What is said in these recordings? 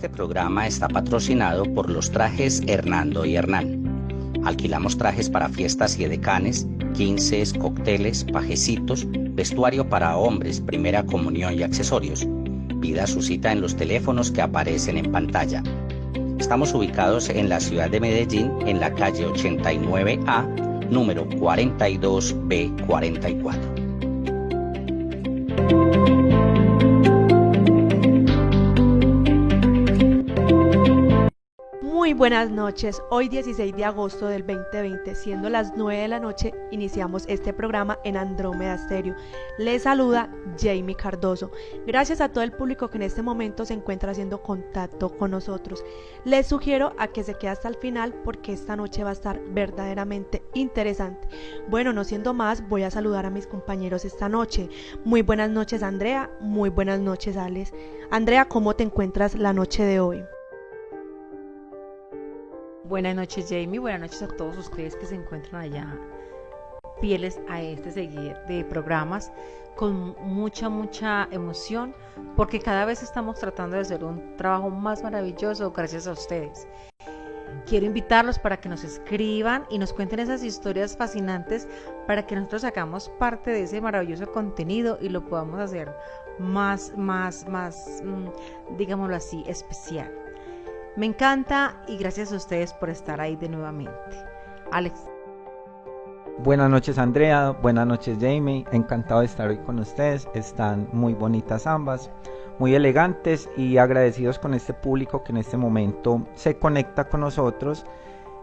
Este programa está patrocinado por los trajes Hernando y Hernán. Alquilamos trajes para fiestas y edecanes, 15, cócteles, pajecitos, vestuario para hombres, primera comunión y accesorios. Pida su cita en los teléfonos que aparecen en pantalla. Estamos ubicados en la ciudad de Medellín, en la calle 89A, número 42B44. Muy buenas noches, hoy 16 de agosto del 2020, siendo las 9 de la noche, iniciamos este programa en Andrómeda Stereo. Les saluda Jamie Cardoso. Gracias a todo el público que en este momento se encuentra haciendo contacto con nosotros. Les sugiero a que se quede hasta el final porque esta noche va a estar verdaderamente interesante. Bueno, no siendo más, voy a saludar a mis compañeros esta noche. Muy buenas noches, Andrea, muy buenas noches, Alex. Andrea, ¿cómo te encuentras la noche de hoy? Buenas noches, Jamie, buenas noches a todos ustedes que se encuentran allá fieles a este seguir de programas con mucha emoción, porque cada vez estamos tratando de hacer un trabajo más maravilloso gracias a ustedes. Quiero invitarlos para que nos escriban y nos cuenten esas historias fascinantes para que nosotros hagamos parte de ese maravilloso contenido y lo podamos hacer más, digámoslo así, especial. Me encanta y gracias a ustedes por estar ahí de nuevamente. Alex. Buenas noches, Andrea, buenas noches, Jamie, encantado de estar hoy con ustedes. Están muy bonitas ambas, muy elegantes y agradecidos con este público que en este momento se conecta con nosotros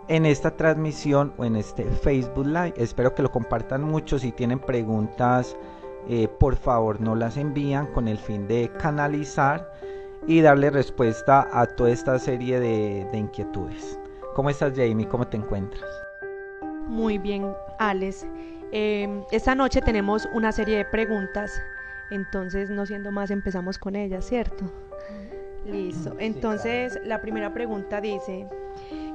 en esta transmisión o en este Facebook Live. Espero que lo compartan mucho. Si tienen preguntas, por favor no las envían con el fin de canalizar y darle respuesta a toda esta serie de inquietudes. ¿Cómo estás, Jamie? ¿Cómo te encuentras? Muy bien, Alex. Esta noche tenemos una serie de preguntas, entonces no siendo más empezamos con ellas, ¿cierto? Listo. Entonces, sí, claro. La primera pregunta dice: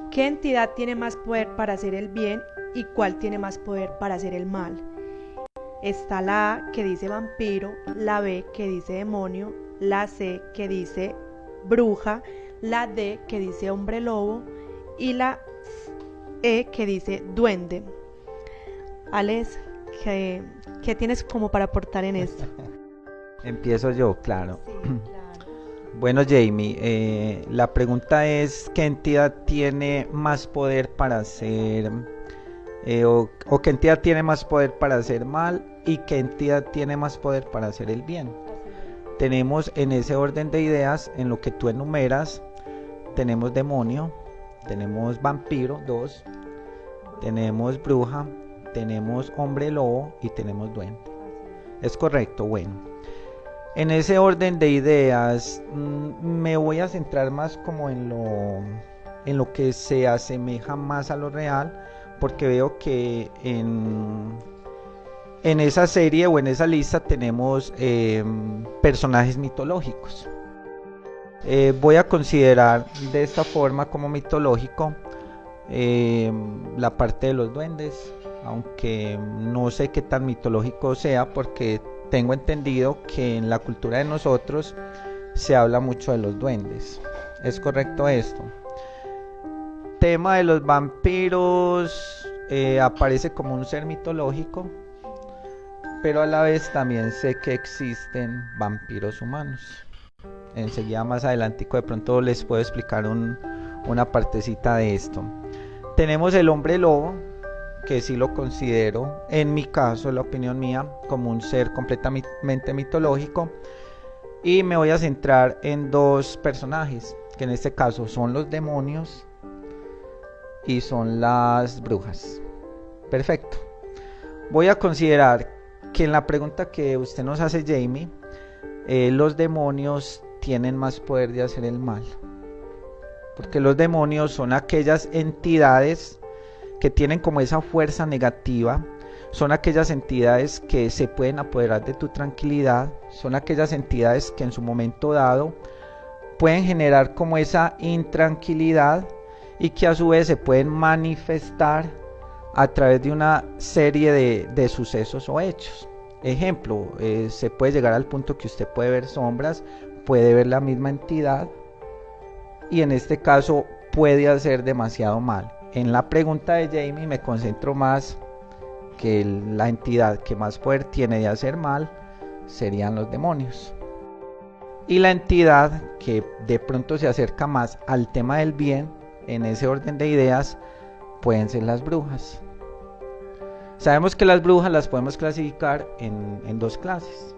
¿qué entidad tiene más poder para hacer el bien y cuál tiene más poder para hacer el mal? Está la A, que dice vampiro, la B, que dice demonio, la C, que dice bruja, la D, que dice hombre lobo y la E, que dice duende. Alex, ¿qué tienes como para aportar en esto? Empiezo yo, claro. Sí, claro. Bueno, Jamie, la pregunta es: ¿qué entidad tiene más poder para hacer o qué entidad tiene más poder para hacer mal y qué entidad tiene más poder para hacer el bien? Tenemos en ese orden de ideas, en lo que tú enumeras, tenemos demonio, tenemos vampiro, 2, tenemos bruja, tenemos hombre lobo y tenemos duende. ¿Es correcto? Bueno, en ese orden de ideas me voy a centrar más como en lo que se asemeja más a lo real, porque veo que en esa serie o en esa lista tenemos personajes mitológicos. Voy a considerar de esta forma como mitológico la parte de los duendes, aunque no sé qué tan mitológico sea, porque tengo entendido que en la cultura de nosotros se habla mucho de los duendes. ¿Es correcto esto? Tema de los vampiros, aparece como un ser mitológico, pero a la vez también sé que existen vampiros humanos. Enseguida más adelantico de pronto les puedo explicar una partecita de esto. Tenemos el hombre lobo, que sí lo considero, en mi caso, la opinión mía, como un ser completamente mitológico, y me voy a centrar en dos personajes, que en este caso son los demonios y son las brujas. Perfecto. Voy a considerar que en la pregunta que usted nos hace, Jamie, los demonios tienen más poder de hacer el mal, porque los demonios son aquellas entidades que tienen como esa fuerza negativa, son aquellas entidades que se pueden apoderar de tu tranquilidad, son aquellas entidades que en su momento dado pueden generar como esa intranquilidad y que a su vez se pueden manifestar a través de una serie de sucesos o hechos. Ejemplo, se puede llegar al punto que usted puede ver sombras, puede ver la misma entidad y en este caso puede hacer demasiado mal. En la pregunta de Jamie me concentro más que la entidad que más poder tiene de hacer mal serían los demonios. Y la entidad que de pronto se acerca más al tema del bien, en ese orden de ideas, pueden ser las brujas. Sabemos que las brujas las podemos clasificar en dos clases.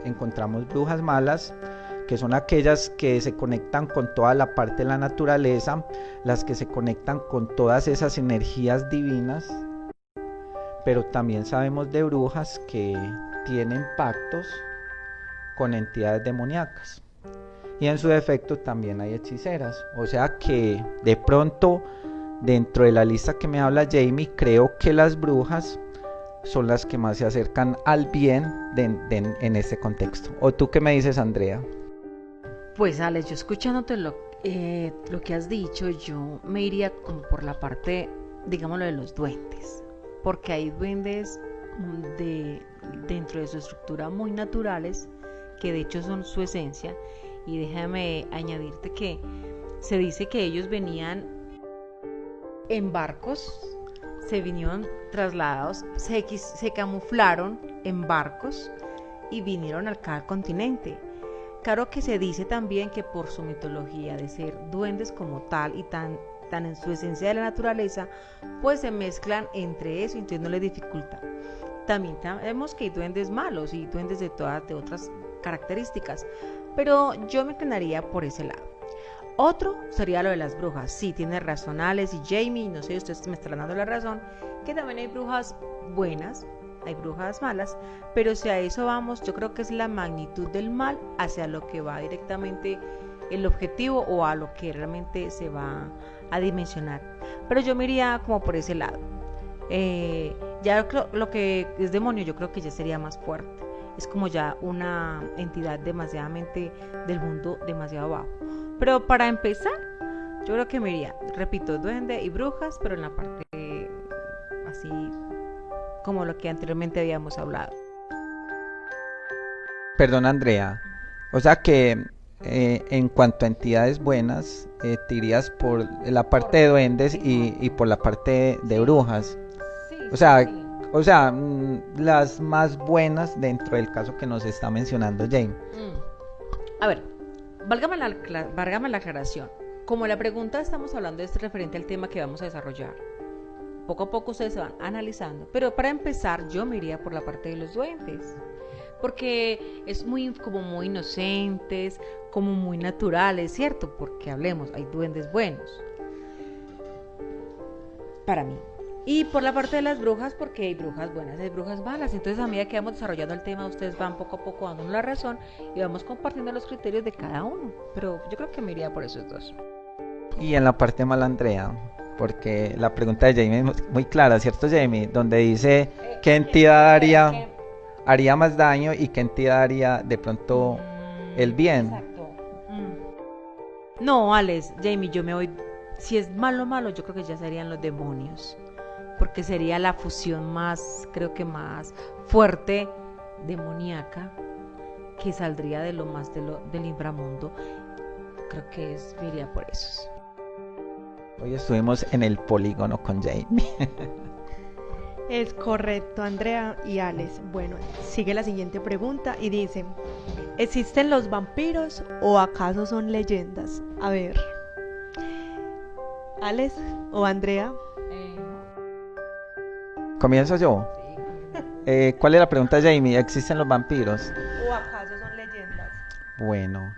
Encontramos brujas malas, que son aquellas que se conectan con toda la parte de la naturaleza, las que se conectan con todas esas energías divinas, pero también sabemos de brujas que tienen pactos con entidades demoníacas, y en su defecto también hay hechiceras. O sea que de pronto, dentro de la lista que me habla Jamie, creo que las brujas son las que más se acercan al bien en este contexto. ¿O tú qué me dices, Andrea? Pues Alex, yo escuchándote lo que has dicho, yo me iría como por la parte, digámoslo, de los duendes, porque hay duendes dentro de su estructura muy naturales, que de hecho son su esencia. Y déjame añadirte que se dice que ellos venían en barcos, se vinieron trasladados, se camuflaron en barcos y vinieron acá al continente. Claro que se dice también que por su mitología de ser duendes como tal y tan en su esencia de la naturaleza, pues se mezclan entre eso y entonces no les dificulta. También sabemos que hay duendes malos y duendes de otras características, pero yo me inclinaría por ese lado. Otro sería lo de las brujas. Sí, tiene razón Alex y Jamie, no sé, ustedes me están dando la razón, que también hay brujas buenas, hay brujas malas, pero si a eso vamos, yo creo que es la magnitud del mal hacia lo que va directamente el objetivo o a lo que realmente se va a dimensionar. Pero yo me iría como por ese lado. Ya lo que es demonio, yo creo que ya sería más fuerte. Es como ya una entidad demasiadamente del mundo demasiado bajo. Pero para empezar, yo creo que me iría, repito, duende y brujas, pero en la parte así como lo que anteriormente habíamos hablado. Perdón, Andrea. O sea que en cuanto a entidades buenas, te irías por la parte de duendes y por la parte de brujas. Sí, O sea, las más buenas dentro del caso que nos está mencionando Jane. A ver, válgame la aclaración. Como la pregunta estamos hablando es referente al tema que vamos a desarrollar. Poco a poco ustedes se van analizando. Pero para empezar, yo me iría por la parte de los duendes. Porque es muy inocentes, como muy naturales, ¿cierto? Porque hablemos, hay duendes buenos. Para mí. Y por la parte de las brujas, porque hay brujas buenas, hay brujas malas. Entonces, a medida que vamos desarrollando el tema, ustedes van poco a poco dándonos la razón y vamos compartiendo los criterios de cada uno. Pero yo creo que me iría por esos dos. Y en la parte mala, Andrea, porque la pregunta de Jamie es muy clara, ¿cierto, Jamie? Donde dice qué entidad haría más daño y qué entidad haría de pronto el bien. Exacto. No, Alex, Jamie, yo me voy. Si es malo, yo creo que ya serían los demonios. Porque sería la fusión más, creo que más fuerte, demoníaca, que saldría de lo más del inframundo. Creo que me iría por esos. Hoy estuvimos en el polígono con Jamie. Es correcto, Andrea y Alex. Bueno, sigue la siguiente pregunta y dice: ¿existen los vampiros o acaso son leyendas? A ver, Alex o Andrea. ¿Comienzo yo? ¿Cuál es la pregunta, Jamie? ¿Existen los vampiros? ¿O acaso son leyendas? Bueno,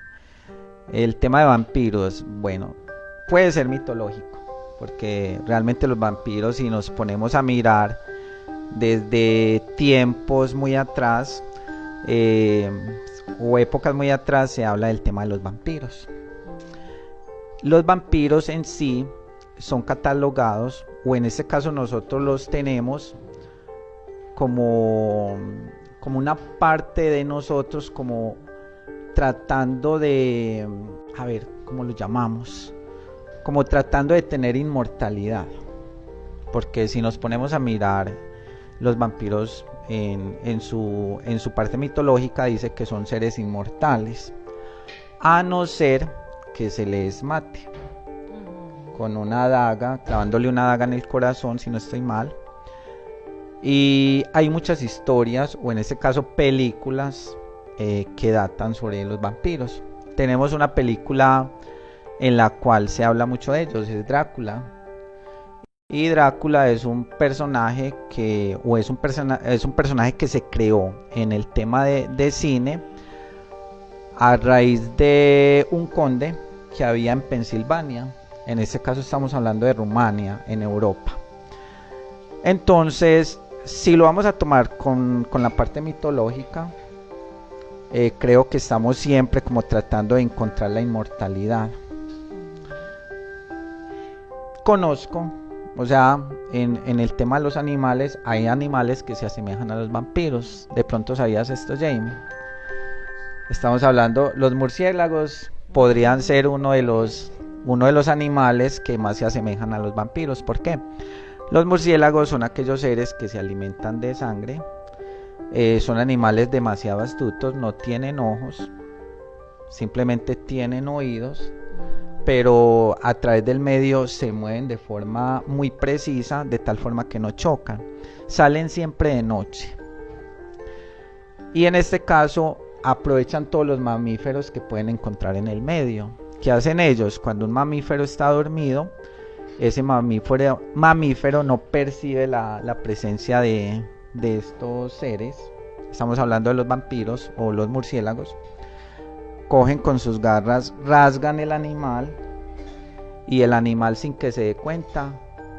el tema de vampiros, bueno, puede ser mitológico, porque realmente los vampiros, si nos ponemos a mirar desde tiempos muy atrás, o épocas muy atrás, se habla del tema de los vampiros. Los vampiros en sí son catalogados, o en este caso nosotros los tenemos como una parte de nosotros, como tratando de, a ver, ¿cómo lo llamamos? Como tratando de tener inmortalidad. Porque si nos ponemos a mirar, los vampiros en su parte mitológica dice que son seres inmortales, a no ser que se les mate con una daga, clavándole una daga en el corazón, si no estoy mal. Y hay muchas historias, o en este caso películas, que datan sobre los vampiros. Tenemos una película en la cual se habla mucho de ellos, es Drácula. Y Drácula es un personaje que, es un personaje que se creó en el tema de cine a raíz de un conde que había en Pensilvania. En este caso estamos hablando de Rumania, en Europa. Entonces, si lo vamos a tomar con la parte mitológica, creo que estamos siempre como tratando de encontrar la inmortalidad. Conozco, o sea, en el tema de los animales, hay animales que se asemejan a los vampiros. ¿De pronto sabías esto, Jamie? Estamos hablando, los murciélagos podrían ser uno de los animales que más se asemejan a los vampiros. ¿Por qué? Los murciélagos son aquellos seres que se alimentan de sangre, son animales demasiado astutos, no tienen ojos, simplemente tienen oídos, pero a través del medio se mueven de forma muy precisa, de tal forma que no chocan. Salen siempre de noche. Y en este caso aprovechan todos los mamíferos que pueden encontrar en el medio. ¿Qué hacen ellos? Cuando un mamífero está dormido, ese mamífero no percibe la presencia de estos seres. Estamos hablando de los vampiros o los murciélagos. Cogen con sus garras, rasgan el animal, y el animal, sin que se dé cuenta,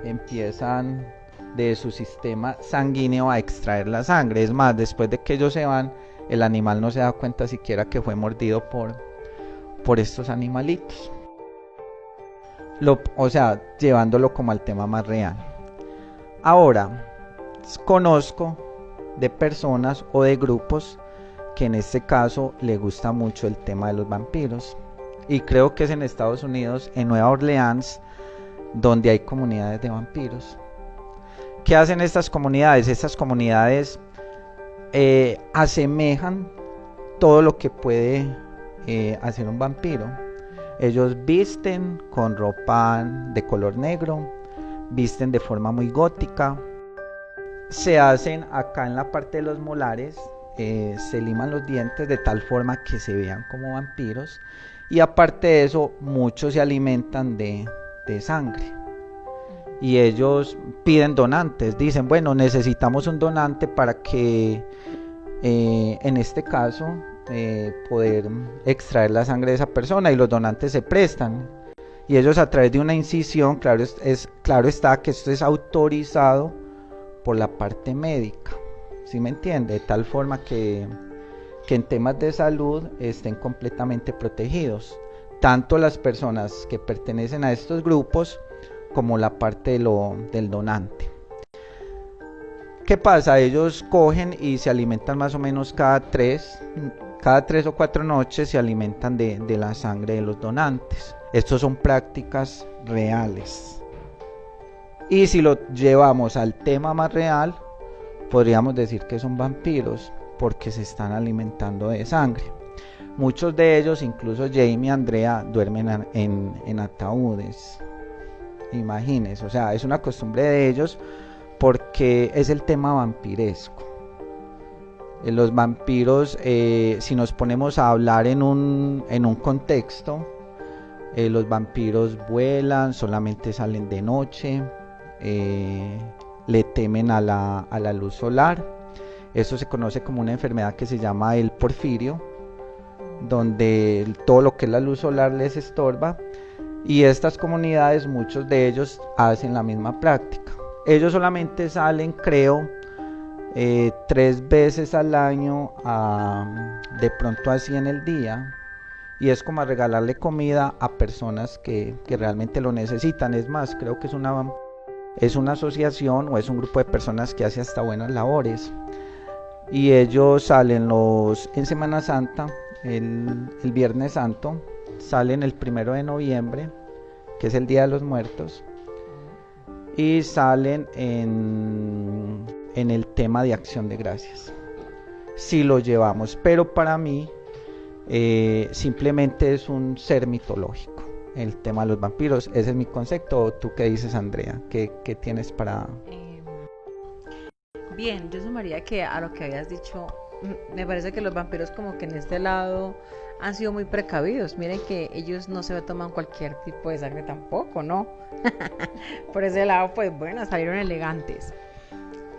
empiezan de su sistema sanguíneo a extraer la sangre. Es más, después de que ellos se van, el animal no se da cuenta siquiera que fue mordido por estos animalitos. O sea, llevándolo como al tema más real. Ahora, conozco de personas o de grupos que en este caso le gusta mucho el tema de los vampiros, y creo que es en Estados Unidos, en Nueva Orleans, donde hay comunidades de vampiros. ¿Qué hacen estas comunidades? Estas comunidades asemejan todo lo que puede hacer un vampiro. Ellos visten con ropa de color negro, visten de forma muy gótica, se hacen acá en la parte de los molares, se liman los dientes de tal forma que se vean como vampiros, y aparte de eso muchos se alimentan de sangre, y ellos piden donantes. Dicen, bueno, necesitamos un donante para que en este caso poder extraer la sangre de esa persona, y los donantes se prestan, y ellos a través de una incisión, claro está que esto es autorizado por la parte médica, ¿sí me entiende? De tal forma que en temas de salud estén completamente protegidos, tanto las personas que pertenecen a estos grupos como la parte del donante. ¿Qué pasa? Ellos cogen y se alimentan más o menos cada 3 o 4 noches, se alimentan de la sangre de los donantes. Estas son prácticas reales. Y si lo llevamos al tema más real, podríamos decir que son vampiros porque se están alimentando de sangre. Muchos de ellos, incluso Jamie y Andrea, duermen en ataúdes. Imagínense, o sea, es una costumbre de ellos porque es el tema vampiresco. Los vampiros, si nos ponemos a hablar en un contexto, los vampiros vuelan, solamente salen de noche, le temen a la luz solar. Eso se conoce como una enfermedad que se llama el porfirio, donde todo lo que es la luz solar les estorba, y estas comunidades, muchos de ellos hacen la misma práctica. Ellos solamente salen, creo, 3 veces al año, de pronto así en el día, y es como a regalarle comida a personas que realmente lo necesitan. Es más, creo que es una asociación o es un grupo de personas que hace hasta buenas labores, y ellos salen en Semana Santa, el Viernes Santo, salen el 1 de noviembre, que es el Día de los Muertos, y salen en el tema de Acción de Gracias, si lo llevamos. Pero para mí simplemente es un ser mitológico. El tema de los vampiros, ese es mi concepto. ¿O tú qué dices, Andrea? ¿Qué tienes para...? Bien, yo sumaría que a lo que habías dicho, me parece que los vampiros como que en este lado han sido muy precavidos. Miren que ellos no se toman cualquier tipo de sangre tampoco, ¿no? Por ese lado, pues bueno, salieron elegantes.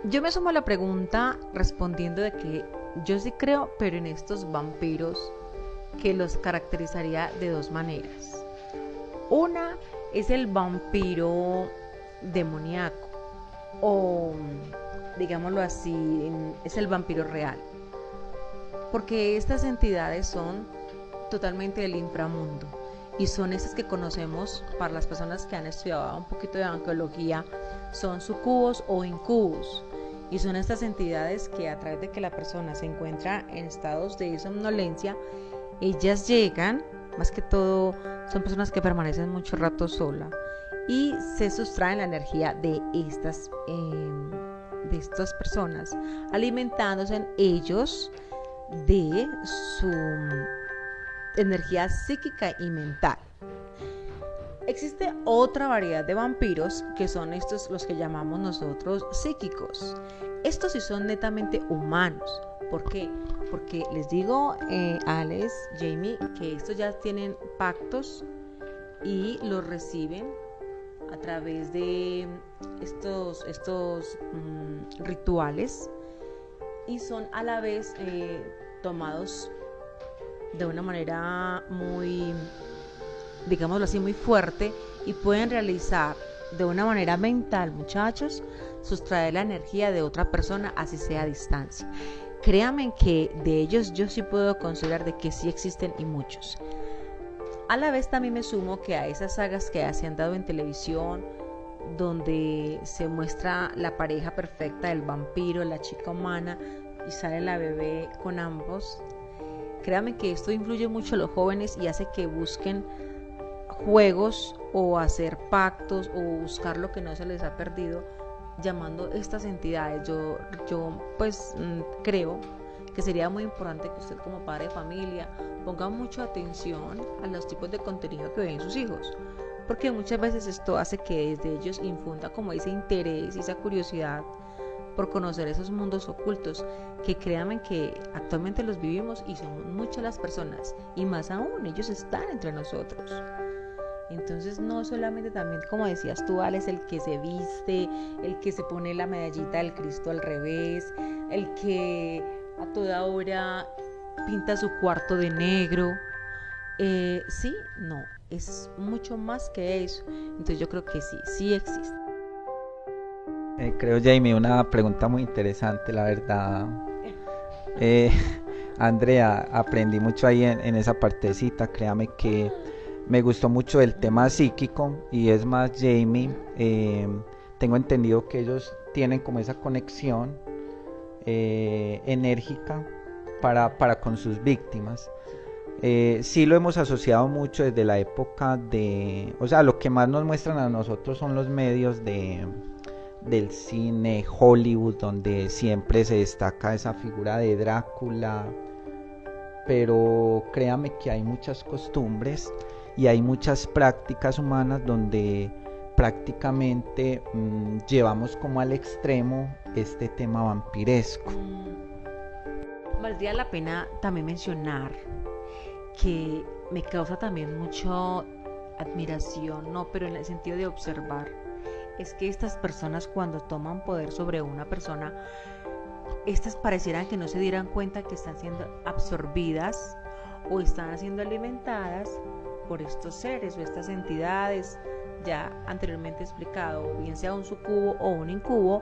Yo me sumo a la pregunta respondiendo de que yo sí creo, pero en estos vampiros que los caracterizaría de dos maneras. Una es el vampiro demoníaco, o digámoslo así, es el vampiro real, porque estas entidades son totalmente del inframundo y son esas que conocemos para las personas que han estudiado un poquito de angelología, son sucubos o incubos, y son estas entidades que a través de que la persona se encuentra en estados de somnolencia, ellas llegan, más que todo son personas que permanecen mucho rato sola y se sustraen la energía de estas personas, alimentándose en ellos de su energía psíquica y mental. Existe otra variedad de vampiros que son estos, los que llamamos nosotros psíquicos. Estos sí son netamente humanos. ¿Por qué? Porque les digo, Alex, Jamie, que estos ya tienen pactos y los reciben a través de estos rituales, y son a la vez tomados de una manera muy, digámoslo así, muy fuerte, y pueden realizar de una manera mental, muchachos, sustraer la energía de otra persona, así sea a distancia. Créanme que de ellos yo sí puedo considerar de que sí existen, y muchos. A la vez también me sumo que a esas sagas que se han dado en televisión, donde se muestra la pareja perfecta, el vampiro, la chica humana, y sale la bebé con ambos. Créanme que esto influye mucho a los jóvenes y hace que busquen juegos o hacer pactos o buscar lo que no se les ha perdido, llamando estas entidades. Yo pues creo que sería muy importante que usted, como padre de familia, ponga mucha atención a los tipos de contenido que ven sus hijos, porque muchas veces esto hace que desde ellos infunda como ese interés y esa curiosidad por conocer esos mundos ocultos, que créanme que actualmente los vivimos y son muchas las personas, y más aún ellos están entre nosotros. Entonces no solamente, también como decías tú, Alex, el que se viste, el que se pone la medallita del Cristo al revés, el que a toda hora pinta su cuarto de negro, sí, no, es mucho más que eso. Entonces yo creo que sí existe. Creo, Jamie, una pregunta muy interesante, la verdad. Andrea, aprendí mucho ahí en esa partecita. Créame que me gustó mucho el tema psíquico, y es más, Jamie, tengo entendido que ellos tienen como esa conexión enérgica para con sus víctimas. Sí lo hemos asociado mucho desde la época de, o sea, lo que más nos muestran a nosotros son los medios del cine, Hollywood, donde siempre se destaca esa figura de Drácula, pero créame que hay muchas costumbres y hay muchas prácticas humanas donde prácticamente llevamos como al extremo este tema vampiresco. Valdría la pena también mencionar que me causa también mucha admiración, no, pero en el sentido de observar, es que estas personas, cuando toman poder sobre una persona, estas parecieran que no se dieran cuenta que están siendo absorbidas o están siendo alimentadas por estos seres o estas entidades ya anteriormente explicado, bien sea un sucubo o un incubo,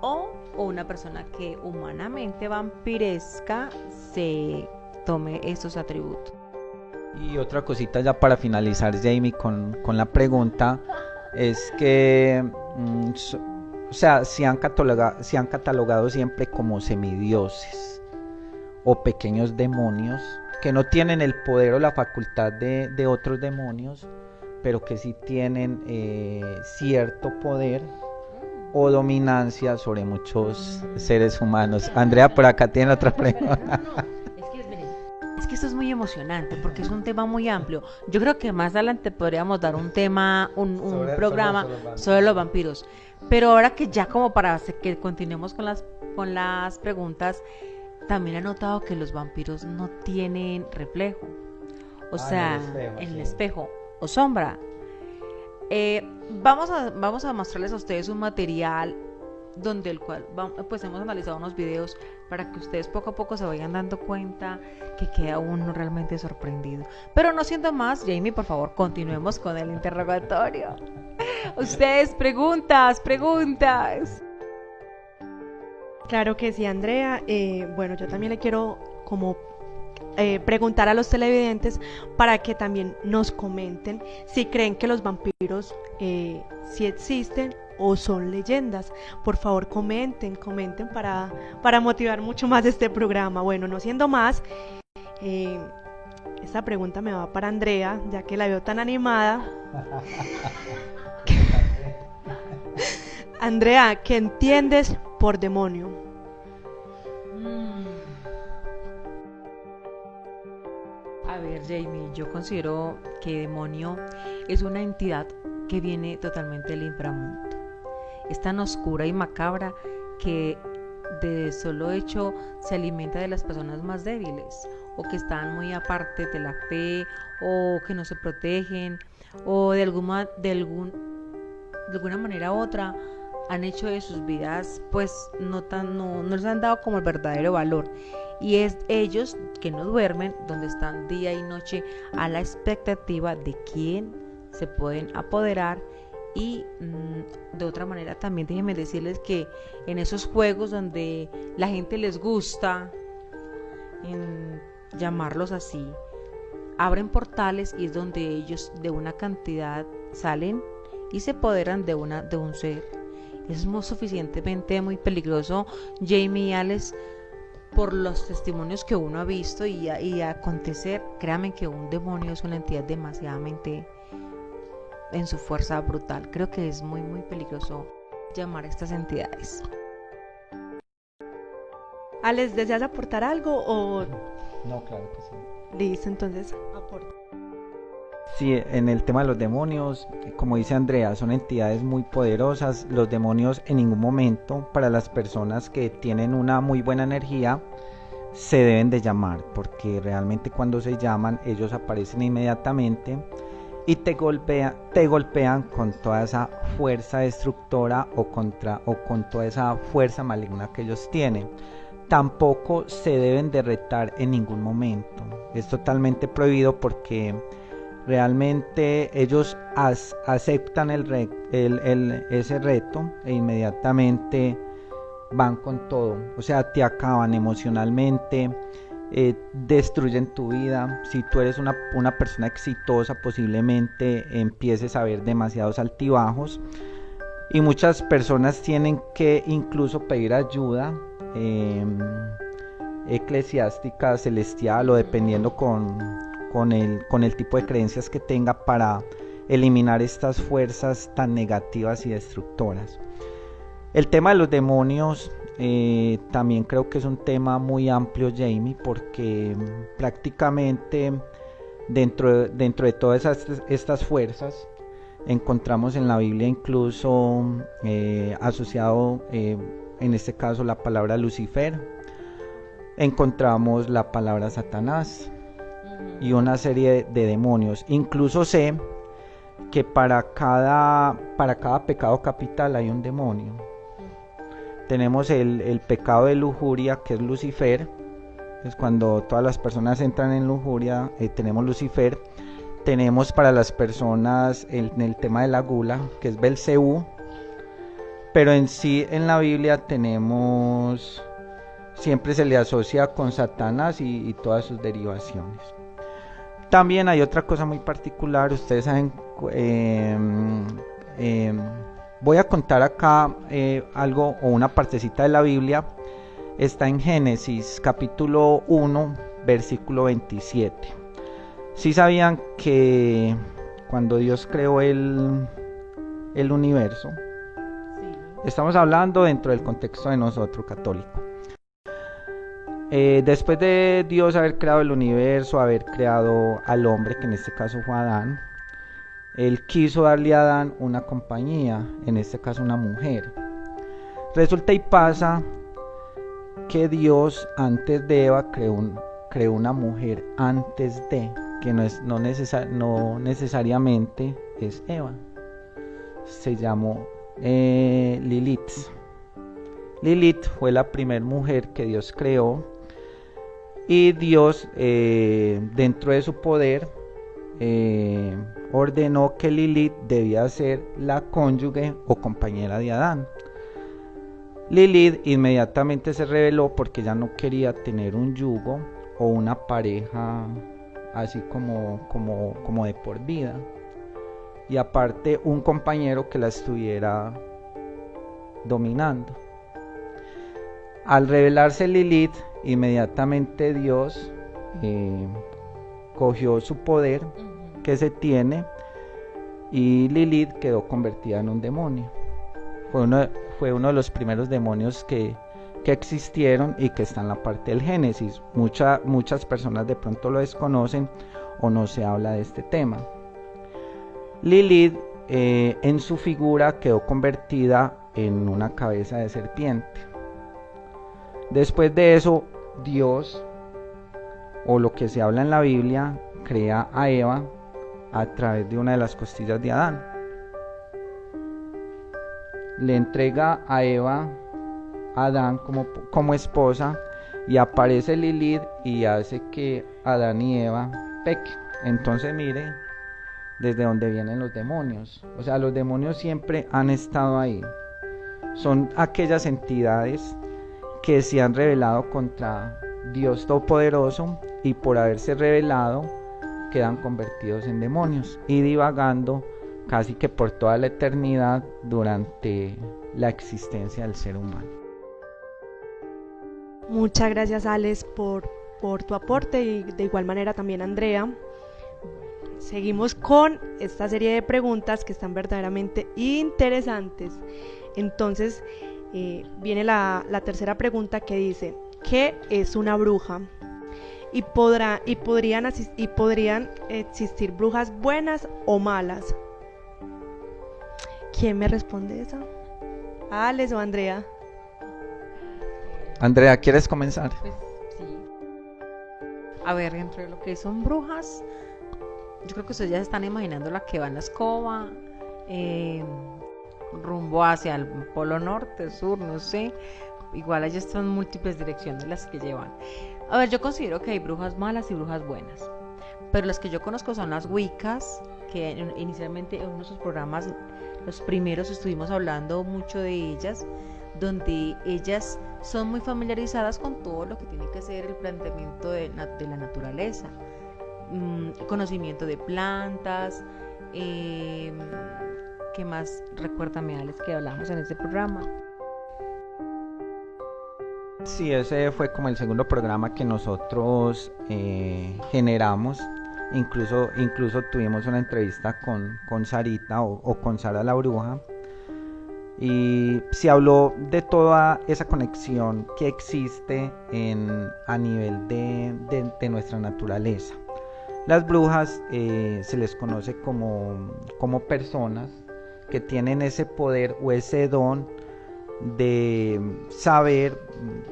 o una persona que humanamente vampiresca se tome estos atributos. Y otra cosita ya para finalizar, Jamie, con la pregunta, es que o sea, se han catalogado siempre como semidioses o pequeños demonios que no tienen el poder o la facultad de otros demonios, pero que sí tienen cierto poder o dominancia sobre muchos seres humanos. Andrea, por acá tiene otra pregunta. Es que miren, Es que esto es muy emocionante porque es un tema muy amplio. Yo creo que más adelante podríamos dar un tema, un programa sobre los vampiros. Pero ahora que ya como para que continuemos con las preguntas, también he notado que los vampiros no tienen reflejo. O sea, en el espejo o sombra. Vamos a mostrarles a ustedes un material donde el cual pues hemos analizado unos videos para que ustedes poco a poco se vayan dando cuenta que queda uno realmente sorprendido. Pero no siendo más, Jamie, por favor, continuemos con el interrogatorio. Ustedes, preguntas. Claro que sí, Andrea. Bueno, yo también le quiero como preguntar a los televidentes para que también nos comenten si creen que los vampiros sí existen o son leyendas. Por favor, comenten para motivar mucho más este programa. Bueno, no siendo más, esta pregunta me va para Andrea, ya que la veo tan animada. Andrea, ¿qué entiendes por demonio? A ver, Jamie, yo considero que demonio es una entidad que viene totalmente del inframundo. Es tan oscura y macabra que de solo hecho se alimenta de las personas más débiles o que están muy aparte de la fe o que no se protegen o de alguna manera u otra han hecho de sus vidas pues no les han dado como el verdadero valor, y es ellos que no duermen, donde están día y noche a la expectativa de quién se pueden apoderar. Y de otra manera también déjenme decirles que en esos juegos donde la gente les gusta llamarlos así, abren portales y es donde ellos de una cantidad salen y se apoderan de un ser. Es muy suficientemente muy peligroso, Jamie y Alex, por los testimonios que uno ha visto y acontecer. Créanme que un demonio es una entidad demasiadamente en su fuerza brutal. Creo que es muy muy peligroso llamar a estas entidades. Alex, ¿deseas aportar algo o...? No, claro que sí. Listo, entonces aporta. Sí, en el tema de los demonios, como dice Andrea, son entidades muy poderosas. Los demonios en ningún momento, para las personas que tienen una muy buena energía, se deben de llamar, porque realmente cuando se llaman ellos aparecen inmediatamente y te golpean con toda esa fuerza destructora o con toda esa fuerza maligna que ellos tienen. Tampoco se deben de retar en ningún momento. Es totalmente prohibido porque realmente ellos aceptan ese reto e inmediatamente van con todo. O sea, te acaban emocionalmente, destruyen tu vida. Si tú eres una persona exitosa, posiblemente empieces a ver demasiados altibajos, y muchas personas tienen que incluso pedir ayuda eclesiástica, celestial, o dependiendo con el tipo de creencias que tenga, para eliminar estas fuerzas tan negativas y destructoras. El tema de los demonios también creo que es un tema muy amplio, Jamie, porque prácticamente dentro de todas estas fuerzas encontramos en la Biblia incluso asociado en este caso la palabra Lucifer, encontramos la palabra Satanás y una serie de demonios. Incluso sé que para cada pecado capital hay un demonio. Tenemos el pecado de lujuria, que es Lucifer. Es cuando todas las personas entran en lujuria, tenemos Lucifer. Tenemos para las personas en el tema de la gula, que es Belcebú. Pero en sí en la Biblia tenemos, siempre se le asocia con Satanás y todas sus derivaciones. También hay otra cosa muy particular. Ustedes saben, voy a contar acá algo o una partecita de la Biblia. Está en Génesis capítulo 1 versículo 27. ¿Sí sabían que cuando Dios creó el universo? Sí. Estamos hablando dentro del contexto de nosotros católicos. Después de Dios haber creado el universo, haber creado al hombre, que en este caso fue Adán, Él quiso darle a Adán una compañía, en este caso una mujer. Resulta y pasa que Dios antes de Eva creó una mujer antes de, que no necesariamente es Eva. Se llamó Lilith. Lilith fue la primera mujer que Dios creó, y Dios dentro de su poder ordenó que Lilith debía ser la cónyuge o compañera de Adán. Lilith inmediatamente se rebeló porque ya no quería tener un yugo o una pareja así como de por vida, y aparte un compañero que la estuviera dominando. Al rebelarse Lilith, inmediatamente Dios cogió su poder que se tiene, y Lilith quedó convertida en un demonio. Fue uno de los primeros demonios que existieron y que está en la parte del Génesis. Muchas personas de pronto lo desconocen o no se habla de este tema. Lilith en su figura quedó convertida en una cabeza de serpiente. Después de eso, Dios, o lo que se habla en la Biblia, crea a Eva a través de una de las costillas de Adán. Le entrega a Eva a Adán como esposa, y aparece Lilith y hace que Adán y Eva pequen. Entonces mire desde dónde vienen los demonios. O sea, los demonios siempre han estado ahí. Son aquellas entidades que se han rebelado contra Dios Todopoderoso, y por haberse rebelado quedan convertidos en demonios y divagando casi que por toda la eternidad durante la existencia del ser humano. Muchas gracias, Alex, por tu aporte, y de igual manera también Andrea. Seguimos con esta serie de preguntas que están verdaderamente interesantes. Entonces viene la tercera pregunta, que dice: ¿qué es una bruja? ¿Y podrían existir brujas buenas o malas? ¿Quién me responde esa? ¿Alex o Andrea? Andrea, ¿quieres comenzar? Pues sí. A ver, dentro de lo que son brujas, yo creo que ustedes ya se están imaginando la que va en la escoba, rumbo hacia el polo norte, sur, no sé. Igual allá son múltiples direcciones las que llevan. A ver, yo considero que hay brujas malas y brujas buenas, pero las que yo conozco son las Wiccas, que inicialmente en nuestros programas, los primeros, estuvimos hablando mucho de ellas, donde ellas son muy familiarizadas con todo lo que tiene que ser el planteamiento de la naturaleza, conocimiento de plantas. ¿Qué más? Recuérdame, Alex, que hablamos en este programa. Sí, ese fue como el segundo programa que nosotros generamos. Incluso tuvimos una entrevista con Sarita o con Sara la Bruja, y se habló de toda esa conexión que existe a nivel de nuestra naturaleza. Las brujas se les conoce como personas que tienen ese poder o ese don de saber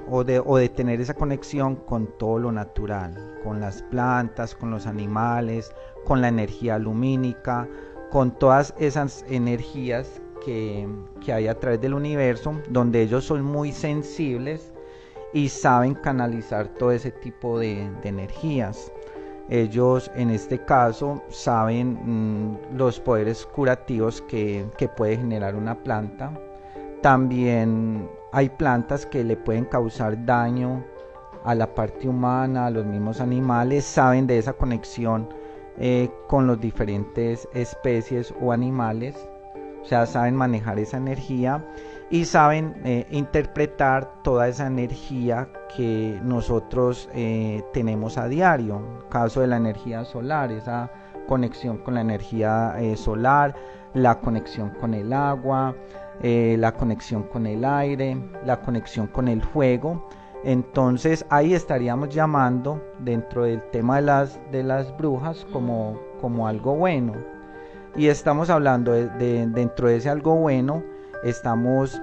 o de tener esa conexión con todo lo natural, con las plantas, con los animales, con la energía lumínica, con todas esas energías que hay a través del universo, donde ellos son muy sensibles y saben canalizar todo ese tipo de energías. Ellos en este caso saben los poderes curativos que puede generar una planta. También hay plantas que le pueden causar daño a la parte humana, a los mismos animales. Saben de esa conexión con los diferentes especies o animales. O sea, saben manejar esa energía y saben interpretar toda esa energía que nosotros tenemos a diario. Caso de la energía solar, esa conexión con la energía solar, la conexión con el agua, la conexión con el aire, la conexión con el fuego. Entonces ahí estaríamos llamando dentro del tema de las brujas como algo bueno. Y estamos hablando dentro de ese algo bueno, estamos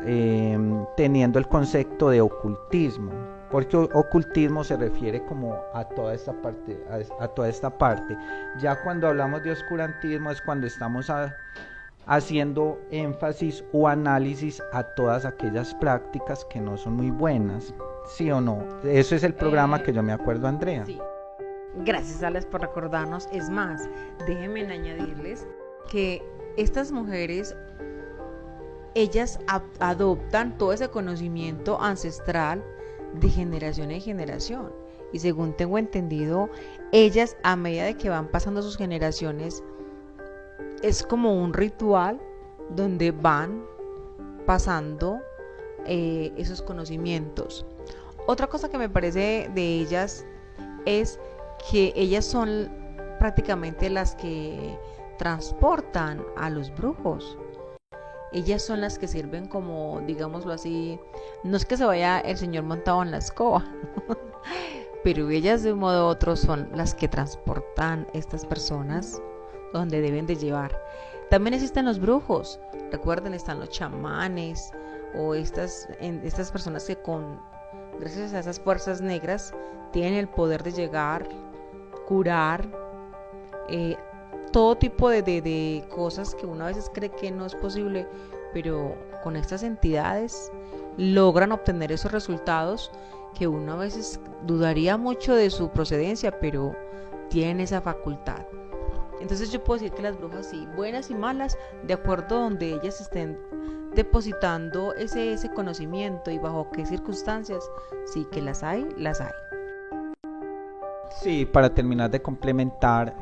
teniendo el concepto de ocultismo, porque ocultismo se refiere como a toda esta parte, Ya cuando hablamos de oscurantismo es cuando estamos haciendo énfasis o análisis a todas aquellas prácticas que no son muy buenas, ¿sí o no? Eso es el programa que yo me acuerdo, Andrea. Sí. Gracias, Alex, por recordarnos. Es más, déjenme añadirles que estas mujeres, ellas adoptan todo ese conocimiento ancestral de generación en generación, y según tengo entendido, ellas, a medida de que van pasando sus generaciones, es como un ritual donde van pasando esos conocimientos. Otra cosa que me parece de ellas es que ellas son prácticamente las que transportan a los brujos. Ellas son las que sirven como, digámoslo así, no es que se vaya el señor montado en la escoba, pero ellas de un modo u otro son las que transportan estas personas donde deben de llevar. También existen los brujos, recuerden, están los chamanes o estas personas que gracias a esas fuerzas negras tienen el poder de llegar, curar, todo tipo de cosas que uno a veces cree que no es posible, pero con estas entidades logran obtener esos resultados que uno a veces dudaría mucho de su procedencia, pero tienen esa facultad. Entonces yo puedo decir que las brujas, sí, buenas y malas, de acuerdo a donde ellas estén depositando ese conocimiento y bajo qué circunstancias, sí que las hay, las hay. Sí, para terminar de complementar,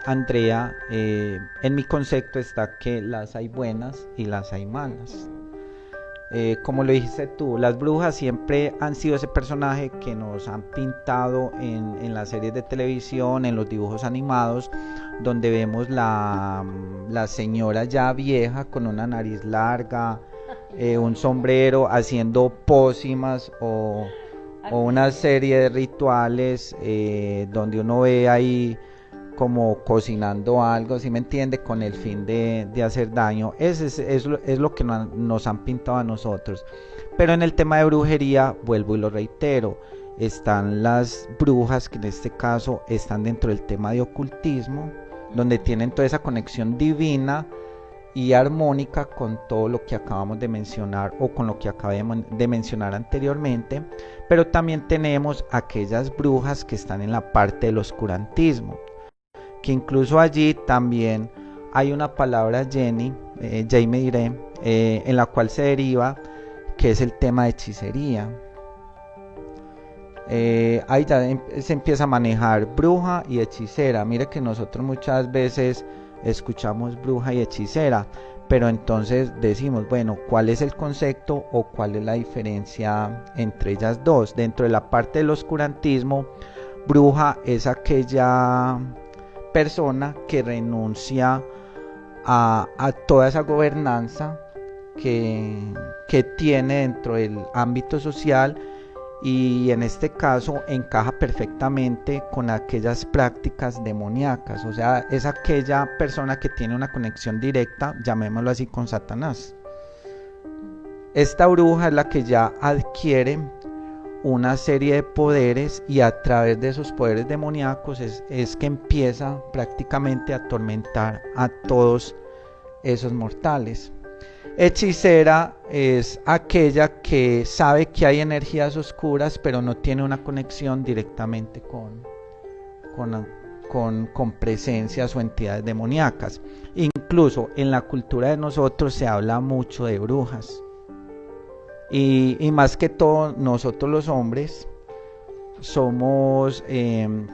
Andrea, en mi concepto está que las hay buenas y las hay malas. Como lo dijiste tú, las brujas siempre han sido ese personaje que nos han pintado en las series de televisión, en los dibujos animados, donde vemos la señora ya vieja con una nariz larga, un sombrero, haciendo pócimas o una serie de rituales donde uno ve ahí como cocinando algo, ¿sí me entiende? Con el fin de hacer daño. Es lo que nos han pintado a nosotros. Pero en el tema de brujería, vuelvo y lo reitero, están las brujas que en este caso están dentro del tema de ocultismo, donde tienen toda esa conexión divina y armónica con todo lo que acabamos de mencionar o con lo que acabé de mencionar anteriormente, pero también tenemos aquellas brujas que están en la parte del oscurantismo, que incluso allí también hay una palabra, Jamie diré, en la cual se deriva, que es el tema de hechicería. Ahí ya se empieza a manejar bruja y hechicera. Mire que nosotros muchas veces escuchamos bruja y hechicera, pero entonces decimos, bueno, ¿cuál es el concepto o cuál es la diferencia entre ellas dos? Dentro de la parte del oscurantismo, bruja es aquella persona que renuncia a toda esa gobernanza que tiene dentro del ámbito social, y en este caso encaja perfectamente con aquellas prácticas demoníacas, o sea, es aquella persona que tiene una conexión directa, llamémoslo así, con Satanás. Esta bruja es la que ya adquiere una serie de poderes, y a través de esos poderes demoníacos es que empieza prácticamente a atormentar a todos esos mortales. Hechicera es aquella que sabe que hay energías oscuras, pero no tiene una conexión directamente con presencias o entidades demoníacas. Incluso en la cultura de nosotros se habla mucho de brujas. Y más que todo, nosotros los hombres somos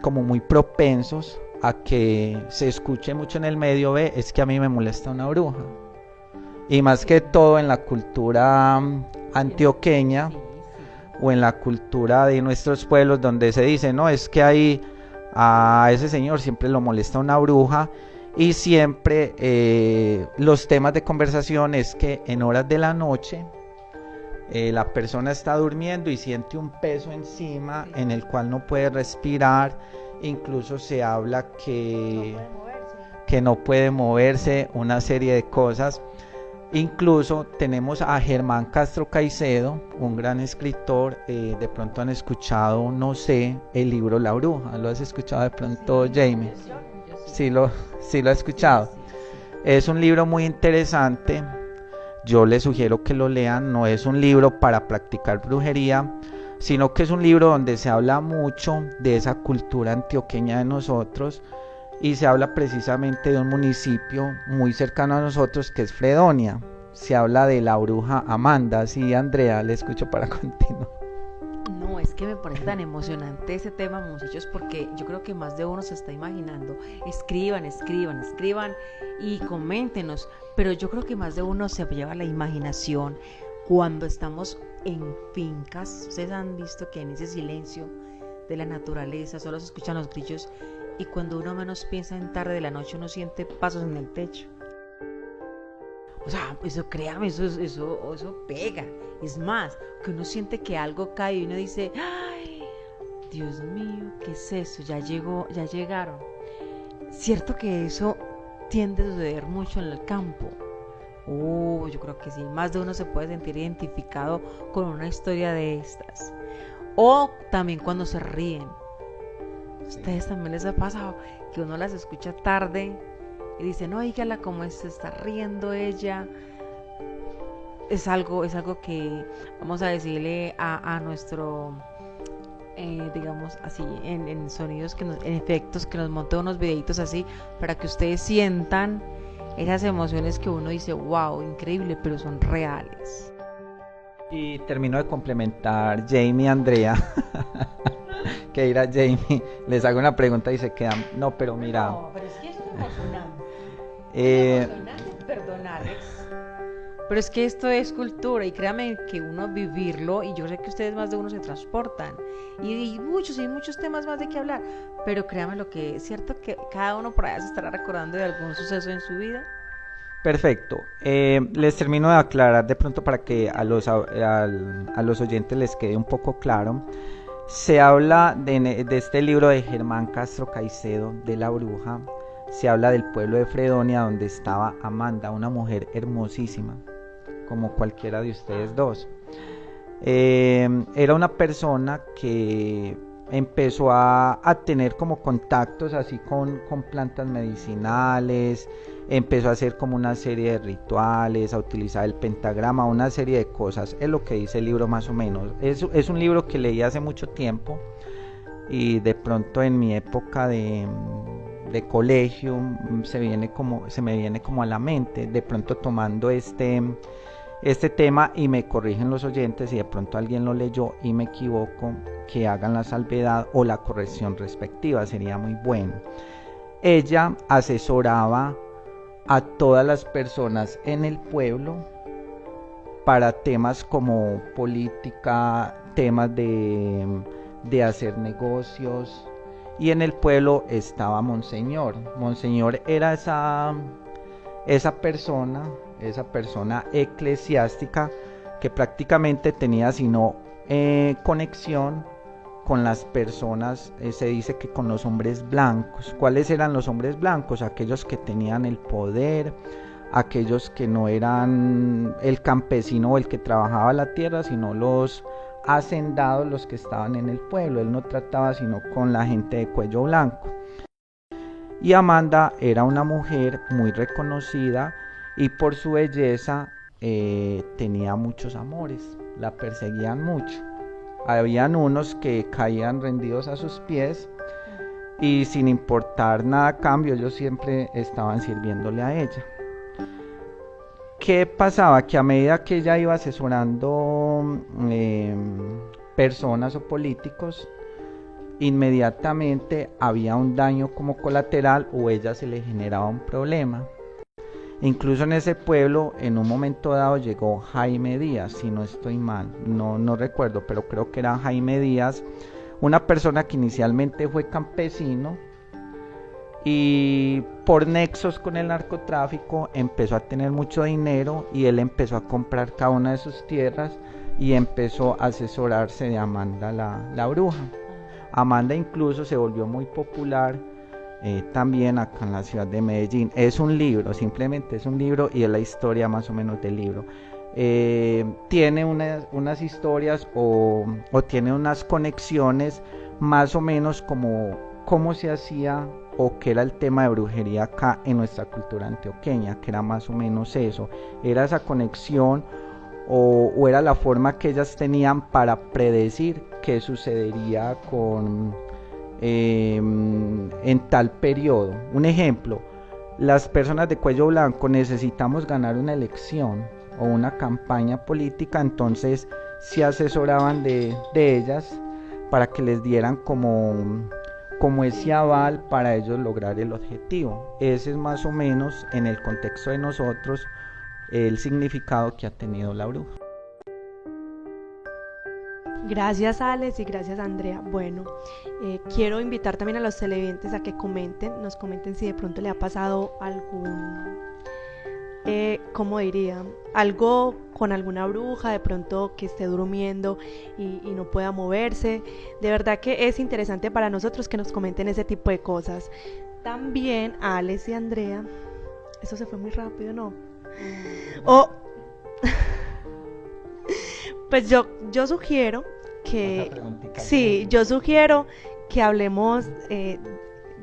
como muy propensos a que se escuche mucho en el medio, es que a mí me molesta una bruja. Y más que todo en la cultura antioqueña o en la cultura de nuestros pueblos, donde se dice, no, es que ahí a ese señor siempre lo molesta una bruja, y siempre los temas de conversación es que en horas de la noche La persona está durmiendo y siente un peso encima en el cual no puede respirar. Incluso se habla que no puede moverse, una serie de cosas. Incluso tenemos a Germán Castro Caicedo, un gran escritor. De pronto han escuchado, no sé, el libro La Bruja. ¿Lo has escuchado de pronto, Jamie? Sí lo he escuchado. Es un libro muy interesante. Yo les sugiero que lo lean. No es un libro para practicar brujería, sino que es un libro donde se habla mucho de esa cultura antioqueña de nosotros, y se habla precisamente de un municipio muy cercano a nosotros que es Fredonia. Se habla de la bruja Amanda. Sí, Andrea, le escucho para continuar. No, es que me parece tan emocionante ese tema, muchachos, porque yo creo que más de uno se está imaginando. Escriban y coméntenos, pero yo creo que más de uno se lleva la imaginación cuando estamos en fincas. Ustedes han visto que en ese silencio de la naturaleza solo se escuchan los grillos, y cuando uno menos piensa en tarde de la noche uno siente pasos en el techo. O sea, eso, créame, eso pega. Es más, que uno siente que algo cae y uno dice, ay, Dios mío, ¿qué es eso? Ya llegaron. Cierto que eso tiende a suceder mucho en el campo. Yo creo que sí, más de uno se puede sentir identificado con una historia de estas. O también cuando se ríen. ¿Ustedes también les ha pasado que uno las escucha tarde y dicen, oígala cómo se está riendo ella? Es algo que vamos a decirle a nuestro, digamos así, en sonidos, en efectos, que nos monte unos videitos así, para que ustedes sientan esas emociones que uno dice, wow, increíble, pero son reales. Y termino de complementar, Jamie, Andrea. Que irá Jamie, les hago una pregunta y se quedan, no, pero mira. No, pero es que esto es emocionante, perdón, Alex. Pero es que esto es cultura, y créanme que uno vivirlo, y yo sé que ustedes más de uno se transportan, y muchos temas más de qué hablar, pero créanme lo que es cierto, que cada uno por allá se estará recordando de algún suceso en su vida. Perfecto. Les termino de aclarar de pronto para que a los oyentes les quede un poco claro. Se habla de este libro de Germán Castro Caicedo, de la bruja. Se habla del pueblo de Fredonia, donde estaba Amanda, una mujer hermosísima, como cualquiera de ustedes dos. Era una persona que empezó a tener como contactos así con plantas medicinales. Empezó a hacer como una serie de rituales, a utilizar el pentagrama, una serie de cosas. Es lo que dice el libro más o menos. Es un libro que leí hace mucho tiempo, y de pronto en mi época de colegio se me viene como a la mente, de pronto tomando este tema, y me corrigen los oyentes si de pronto alguien lo leyó y me equivoco, que hagan la salvedad o la corrección respectiva, sería muy bueno. Ella asesoraba a todas las personas en el pueblo para temas como política, temas de hacer negocios, y en el pueblo estaba Monseñor. Monseñor era esa persona eclesiástica que prácticamente tenía sino conexión con las personas, se dice que con los hombres blancos. ¿Cuáles eran los hombres blancos? Aquellos que tenían el poder, aquellos que no eran el campesino o el que trabajaba la tierra, sino los hacendados, los que estaban en el pueblo. Él no trataba sino con la gente de cuello blanco. Y Amanda era una mujer muy reconocida, y por su belleza tenía muchos amores, la perseguían mucho. Habían unos que caían rendidos a sus pies, y sin importar nada a cambio, ellos siempre estaban sirviéndole a ella. ¿Qué pasaba? Que a medida que ella iba asesorando personas o políticos, inmediatamente había un daño como colateral, o ella se le generaba un problema. Incluso en ese pueblo, en un momento dado, llegó Jaime Díaz, si no estoy mal, no recuerdo, pero creo que era Jaime Díaz, una persona que inicialmente fue campesino, y por nexos con el narcotráfico empezó a tener mucho dinero y él empezó a comprar cada una de sus tierras y empezó a asesorarse de Amanda la bruja. Amanda incluso se volvió muy popular también acá en la ciudad de Medellín. Es un libro, simplemente es un libro y es la historia más o menos del libro. Tiene unas historias o tiene unas conexiones más o menos como cómo se hacía o qué era el tema de brujería acá en nuestra cultura antioqueña, que era más o menos eso, era esa conexión o era la forma que ellas tenían para predecir qué sucedería en tal periodo. Un ejemplo, las personas de cuello blanco necesitamos ganar una elección o una campaña política, entonces se asesoraban de ellas para que les dieran como ese aval para ellos lograr el objetivo. Ese es más o menos en el contexto de nosotros el significado que ha tenido la bruja. Gracias Alex y gracias Andrea. Bueno, quiero invitar también a los televidentes a que nos comenten si de pronto le ha pasado algún, ¿cómo diría? Algo con alguna bruja, de pronto que esté durmiendo y no pueda moverse. De verdad que es interesante para nosotros que nos comenten ese tipo de cosas. También a Alex y Andrea, eso se fue muy rápido, ¿no? Pues yo sugiero que yo sugiero que hablemos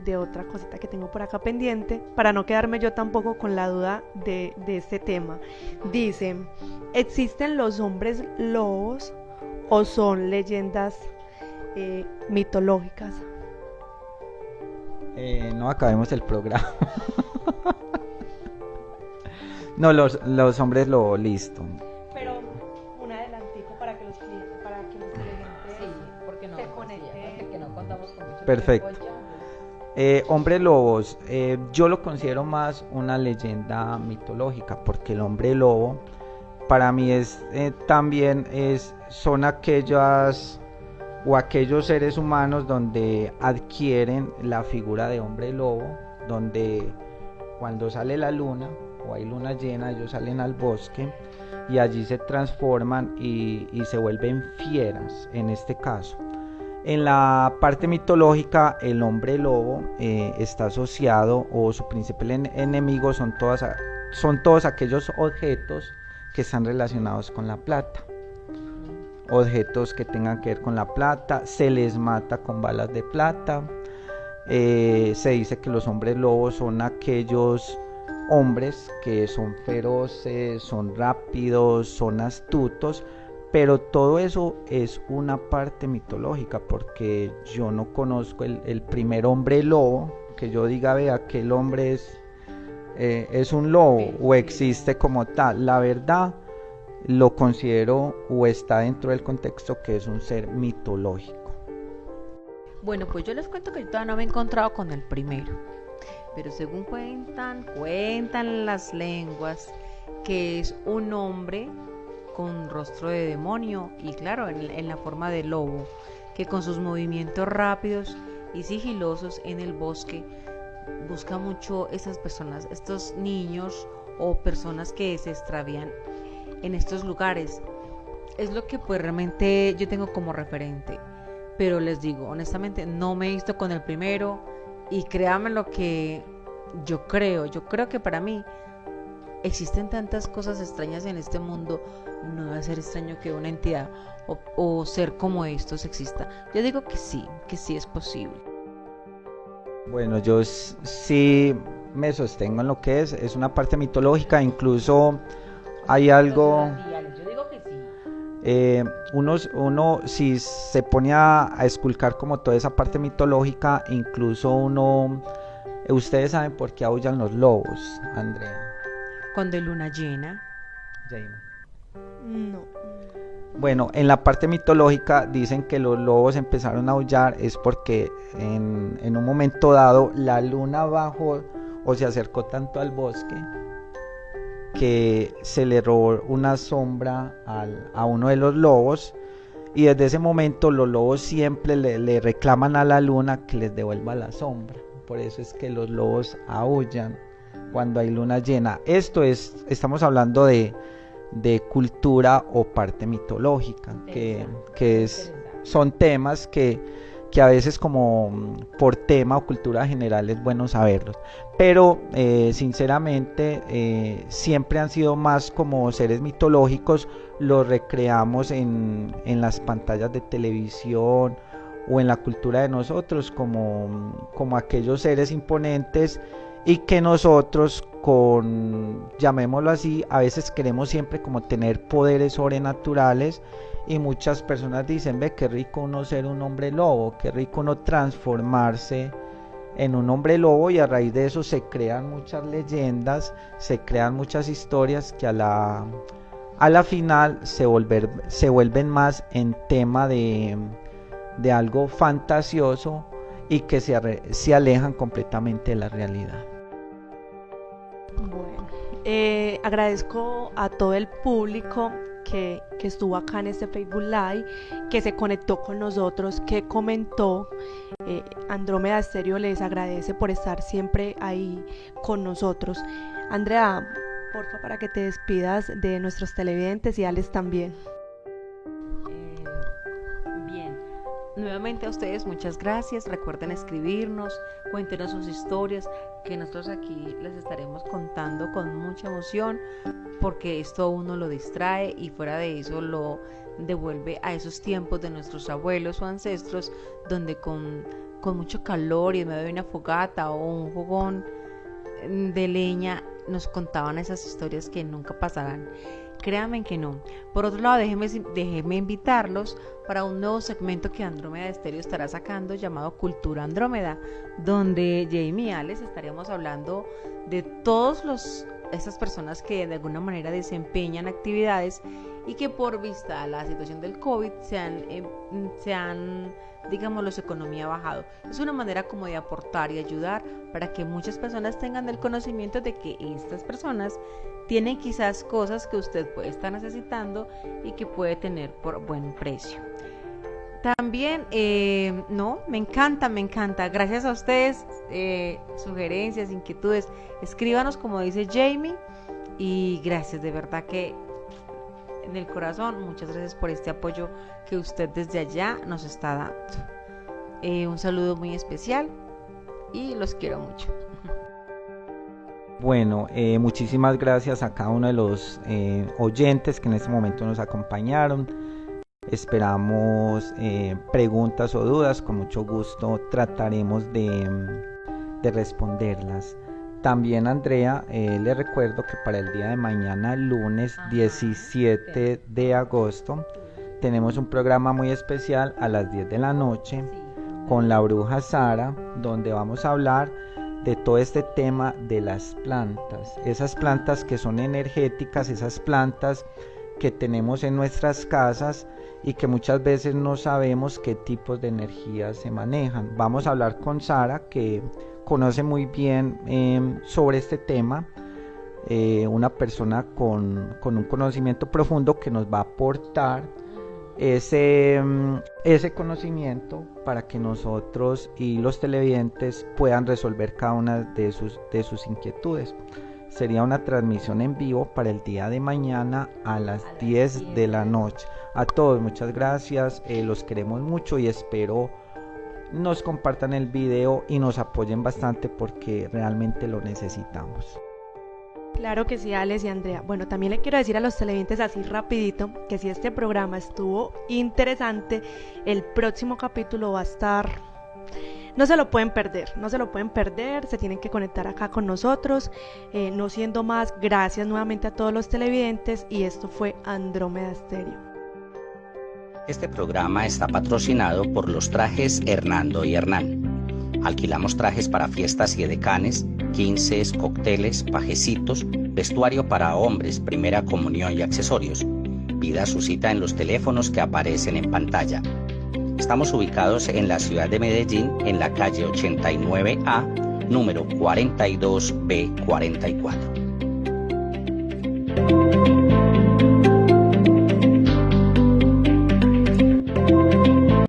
de otra cosita que tengo por acá pendiente para no quedarme yo tampoco con la duda de este tema. Dice, ¿existen los hombres lobos o son leyendas mitológicas? No acabemos el programa. No, los hombres lobos, listo. Pero un adelantico para que los televidentes se conecten. Porque no contamos con mucho Perfecto. tiempo. Hombres lobos, yo lo considero más una leyenda mitológica, porque el hombre lobo para mí son aquellas o aquellos seres humanos donde adquieren la figura de hombre lobo, donde cuando sale la luna o hay luna llena, ellos salen al bosque y allí se transforman y se vuelven fieras en este caso. En la parte mitológica, el hombre lobo está asociado, o su principal enemigo son todos aquellos objetos que están relacionados con la plata. Objetos que tengan que ver con la plata, se les mata con balas de plata. Se dice que los hombres lobos son aquellos hombres que son feroces, son rápidos, son astutos, pero todo eso es una parte mitológica, porque yo no conozco el primer hombre lobo que yo diga, ve, aquel hombre es un lobo o existe como tal. La verdad lo considero o está dentro del contexto que es un ser mitológico. Bueno, pues yo les cuento que yo todavía no me he encontrado con el primero, pero según cuentan las lenguas, que es un hombre con rostro de demonio y claro, en la forma de lobo, que con sus movimientos rápidos y sigilosos en el bosque busca mucho esas personas, estos niños o personas que se extravían en estos lugares. Es lo que pues realmente yo tengo como referente, pero les digo honestamente, no me he visto con el primero y créanme lo que yo creo que para mí existen tantas cosas extrañas en este mundo, no debe ser extraño que una entidad o ser como estos exista. Yo digo que sí es posible. Bueno, yo sí me sostengo en lo que es una parte mitológica, incluso hay algo... Yo digo que sí. Uno si se pone a esculcar como toda esa parte mitológica, incluso ustedes saben por qué aullan los lobos, Andrea. Cuando hay luna llena. Jamie. No. Bueno, en la parte mitológica dicen que los lobos empezaron a aullar es porque en un momento dado la luna bajó o se acercó tanto al bosque que se le robó una sombra a uno de los lobos, y desde ese momento los lobos siempre le reclaman a la luna que les devuelva la sombra. por eso es que los lobos aúllan cuando hay luna llena. Estamos hablando de cultura o parte mitológica, son temas que a veces como por tema o cultura general es bueno saberlos, pero sinceramente siempre han sido más como seres mitológicos, los recreamos en las pantallas de televisión o en la cultura de nosotros como aquellos seres imponentes, y que nosotros llamémoslo así, a veces queremos siempre como tener poderes sobrenaturales, y muchas personas dicen, ve, qué rico uno ser un hombre lobo, qué rico uno transformarse en un hombre lobo, y a raíz de eso se crean muchas leyendas, se crean muchas historias que a la final se vuelven más en tema de algo fantasioso y que se alejan completamente de la realidad. Bueno, agradezco a todo el público que estuvo acá en este Facebook Live, que se conectó con nosotros, que comentó. Andrómeda Estéreo les agradece por estar siempre ahí con nosotros. Andrea, porfa, para que te despidas de nuestros televidentes, y Alex también. Nuevamente a ustedes muchas gracias, recuerden escribirnos, cuéntenos sus historias, que nosotros aquí les estaremos contando con mucha emoción, porque esto a uno lo distrae y fuera de eso lo devuelve a esos tiempos de nuestros abuelos o ancestros, donde con mucho calor y en medio de una fogata o un fogón de leña nos contaban esas historias que nunca pasarán. Créanme que no. Por otro lado, déjenme invitarlos para un nuevo segmento que Andrómeda Estéreo estará sacando, llamado Cultura Andrómeda, donde Jamie y Alex estaremos hablando de esas personas que de alguna manera desempeñan actividades y que por vista a la situación del COVID se han digámoslo, su economía ha bajado. Es una manera como de aportar y ayudar para que muchas personas tengan el conocimiento de que estas personas tienen quizás cosas que usted puede estar necesitando y que puede tener por buen precio. También, me encanta. Gracias a ustedes, sugerencias, inquietudes, escríbanos como dice Jamie, y gracias, de verdad que en el corazón, muchas gracias por este apoyo que usted desde allá nos está dando. Un saludo muy especial y los quiero mucho. Bueno, muchísimas gracias a cada uno de los oyentes que en este momento nos acompañaron. Esperamos preguntas o dudas, con mucho gusto trataremos de responderlas. También, Andrea, le recuerdo que para el día de mañana, lunes 17 de agosto, tenemos un programa muy especial a las 10 de la noche con la bruja Sara, donde vamos a hablar de todo este tema de las plantas, esas plantas que son energéticas, esas plantas que tenemos en nuestras casas y que muchas veces no sabemos qué tipos de energías se manejan. Vamos a hablar con Sara, que conoce muy bien sobre este tema, una persona con un conocimiento profundo que nos va a aportar ese conocimiento para que nosotros y los televidentes puedan resolver cada una de sus inquietudes. Sería una transmisión en vivo para el día de mañana a las 10 de la noche. A todos muchas gracias, los queremos mucho y espero nos compartan el video y nos apoyen bastante porque realmente lo necesitamos. Claro que sí, Alex y Andrea. Bueno, también le quiero decir a los televidentes así rapidito que si este programa estuvo interesante, el próximo capítulo va a estar... No se lo pueden perder, se tienen que conectar acá con nosotros. No siendo más, gracias nuevamente a todos los televidentes y esto fue Andrómeda Estéreo. Este programa está patrocinado por los trajes Hernando y Hernán. Alquilamos trajes para fiestas y edecanes, 15, cócteles, pajecitos, vestuario para hombres, primera comunión y accesorios. Pida su cita en los teléfonos que aparecen en pantalla. Estamos ubicados en la ciudad de Medellín, en la calle 89A, número 42B44.